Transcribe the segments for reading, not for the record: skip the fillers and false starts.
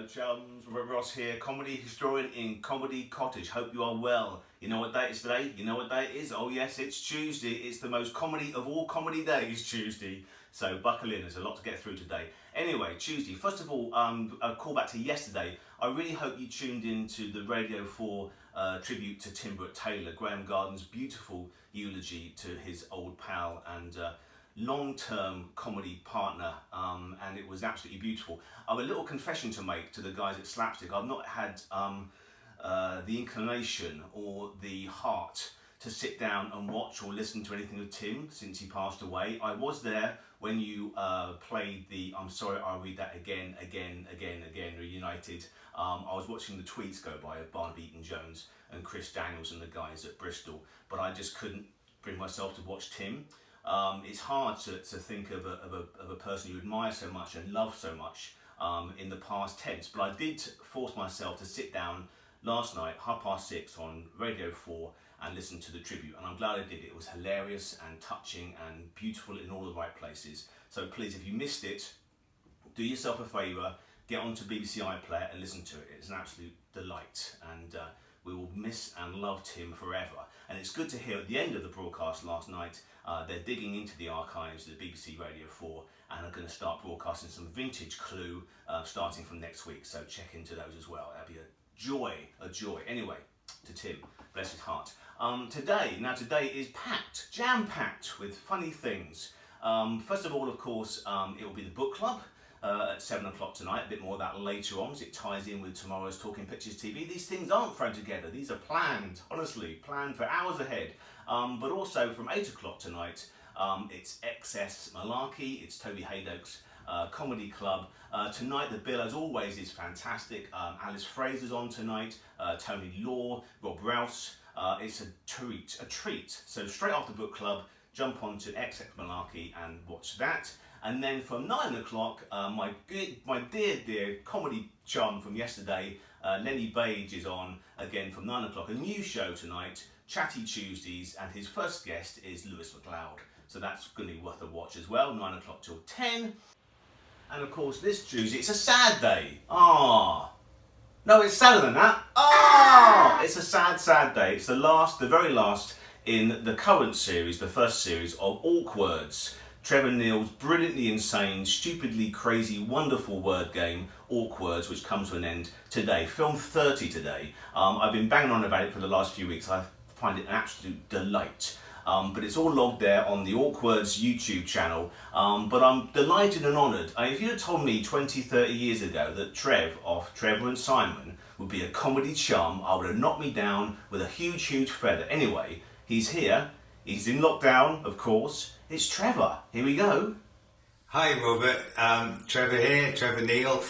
chums, Ross here, comedy historian in Comedy Cottage. Hope you are well. You know what day it is today? You know what day it is? Oh yes, it's Tuesday. It's the most comedy of all comedy days, Tuesday. So buckle in, there's a lot to get through today. Anyway, Tuesday. First of all, a call back to yesterday. I really hope you tuned in to the Radio 4 tribute to Tim Brooke-Taylor, Graham Garden's beautiful eulogy to his old pal and long-term comedy partner, and it was absolutely beautiful. I have a little confession to make to the guys at Slapstick. I've not had the inclination or the heart to sit down and watch or listen to anything of Tim since he passed away. I was there when you played the I'm Sorry I'll Read That Again, reunited. I was watching the tweets go by of Barnaby Eaton-Jones and Chris Daniels and the guys at Bristol, but I just couldn't bring myself to watch Tim. It's hard to think of a person you admire so much and love so much in the past tense, but I did force myself to sit down last night, 6:30 on Radio 4 and listen to the tribute, and I'm glad I did. It was hilarious and touching and beautiful in all the right places. So please, if you missed it, do yourself a favour, get onto BBC iPlayer and listen to it. It's an absolute delight, and we will miss and love Tim forever. And it's good to hear at the end of the broadcast last night, they're digging into the archives of BBC Radio 4 and are going to start broadcasting some vintage Clue starting from next week. So check into those as well. That'll be a joy. Anyway, to Tim, bless his heart. Today is packed, jam-packed with funny things. First of all, of course, it will be the book club at 7 o'clock tonight. A bit more of that later on, as it ties in with tomorrow's Talking Pictures TV. These things aren't thrown together. These are planned, honestly, planned for hours ahead. But also from 8 o'clock tonight, it's XS Malarkey, it's Toby Haydock's Comedy Club. Tonight the bill, as always, is fantastic. Alice Fraser's on tonight, Tony Law, Rob Rouse. It's a treat. So straight after book club, jump onto XX Malarkey and watch that. And then from 9 o'clock, my dear comedy chum from yesterday, Lenny Bage, is on again from 9 o'clock. A new show tonight, Chatty Tuesdays, and his first guest is Lewis McLeod. So that's going to be worth a watch as well, 9 o'clock till 10. And of course this Tuesday, it's a sad day. No, it's sadder than that. It's a sad day. It's the very last in the current series, the first series of Awkwords. Trevor Neal's brilliantly insane, stupidly crazy, wonderful word game, Awkwords, which comes to an end today. Film 30 today. I've been banging on about it for the last few weeks. I find it an absolute delight. But it's all logged there on the Awkwords YouTube channel. But I'm delighted and honoured. If you'd have told me 20, 30 years ago that Trev, off Trevor and Simon, would be a comedy chum, I would have knocked me down with a huge feather. Anyway, he's here. He's in lockdown, of course. It's Trevor. Here we go. Hi Robert, Trevor here, Trevor Neal,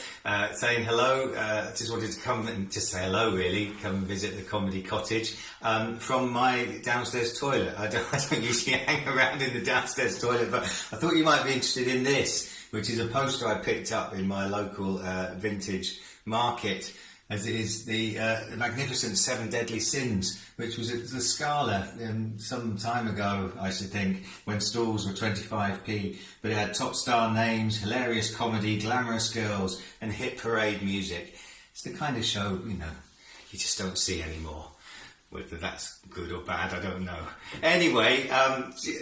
saying hello. Just wanted to come and just say hello really, come and visit the Comedy Cottage from my downstairs toilet. I don't usually hang around in the downstairs toilet, but I thought you might be interested in this, which is a poster I picked up in my local vintage market, as it is the magnificent Seven Deadly Sins, which was at the Scala some time ago, I should think, when stalls were 25p, but it had top star names, hilarious comedy, glamorous girls, and hit parade music. It's the kind of show, you just don't see anymore. Whether that's good or bad, I don't know. Anyway,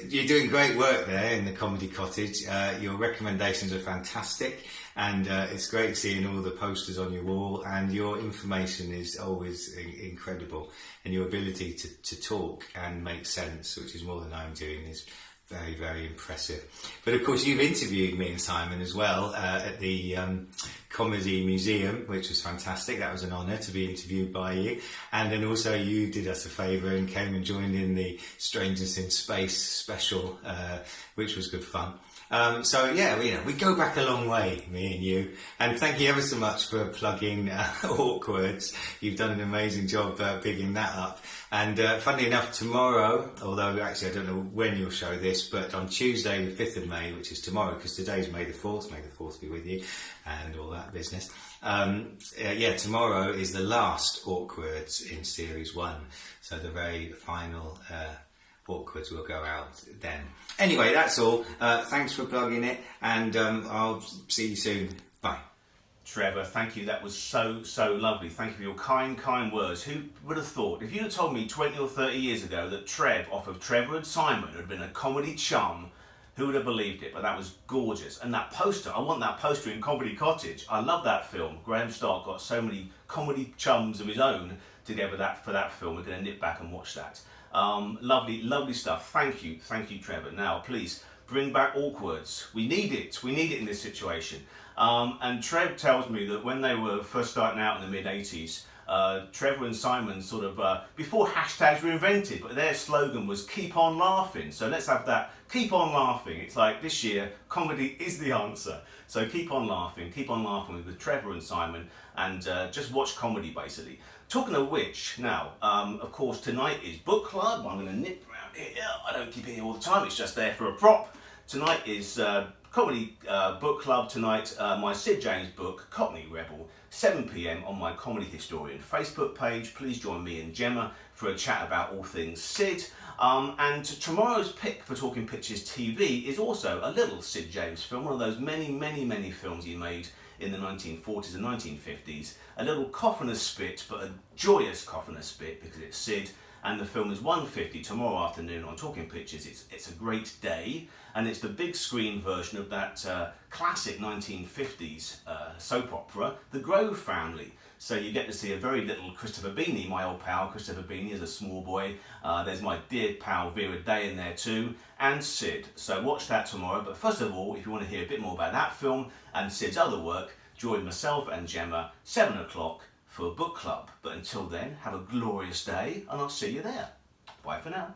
you're doing great work there in the Comedy Cottage. Your recommendations are fantastic, and it's great seeing all the posters on your wall, and your information is always incredible, and your ability to talk and make sense, which is more than I'm doing, is very, very impressive. But of course you've interviewed me and Simon as well at the Comedy Museum, which was fantastic. That was an honour to be interviewed by you. And then also you did us a favour and came and joined in the Strangers in Space special, which was good fun. So yeah, we go back a long way, me and you. And thank you ever so much for plugging Awkwords. You've done an amazing job bigging that up. And funnily enough, tomorrow, although actually I don't know when you'll show this, but on Tuesday the 5th of May, which is tomorrow, because today's May the 4th, May the 4th be with you, and all that business. Tomorrow is the last Awkwords in Series 1. So the very final Awkwords will go out then. Anyway, that's all. Thanks for plugging it, and I'll see you soon. Bye. Trevor, thank you. That was so, so lovely. Thank you for your kind, kind words. Who would have thought, if you'd have told me 20 or 30 years ago that Trev, off of Trevor and Simon, had been a comedy chum, who would have believed it? But that was gorgeous. And that poster, I want that poster in Comedy Cottage. I love that film. Graham Stark got so many comedy chums of his own together for that film. We're going to nip back and watch that. Lovely, lovely stuff. Thank you, Trevor. Now, please, bring back awkwards. We need it in this situation. And Trev tells me that when they were first starting out in the mid-80s, Trevor and Simon sort of, before hashtags were invented, but their slogan was keep on laughing. So let's have that, keep on laughing. It's like this year, comedy is the answer. So keep on laughing with Trevor and Simon, and just watch comedy basically. Talking of which, now, of course, tonight is book club. I'm going to nip around here. I don't keep it here all the time, it's just there for a prop. Tonight is comedy book club tonight. My Sid James book, Cockney Rebel, 7 p.m. on my Comedy Historian Facebook page. Please join me and Gemma for a chat about all things Sid. And tomorrow's pick for Talking Pictures TV is also a little Sid James film, one of those many, many, many films he made in the 1940s and 1950s. A little cough and a spit, but a joyous cough and a spit because it's Sid. And the film is 1:50 tomorrow afternoon on Talking Pictures. It's a great day, and it's the big screen version of that classic 1950s soap opera, The Grove Family. So you get to see a very little Christopher Beanie, my old pal Christopher Beanie as a small boy. There's my dear pal Vera Day in there too, and Sid. So watch that tomorrow. But first of all, if you want to hear a bit more about that film and Sid's other work, join myself and Gemma 7 o'clock for a book club. But until then, have a glorious day, and I'll see you there. Bye for now.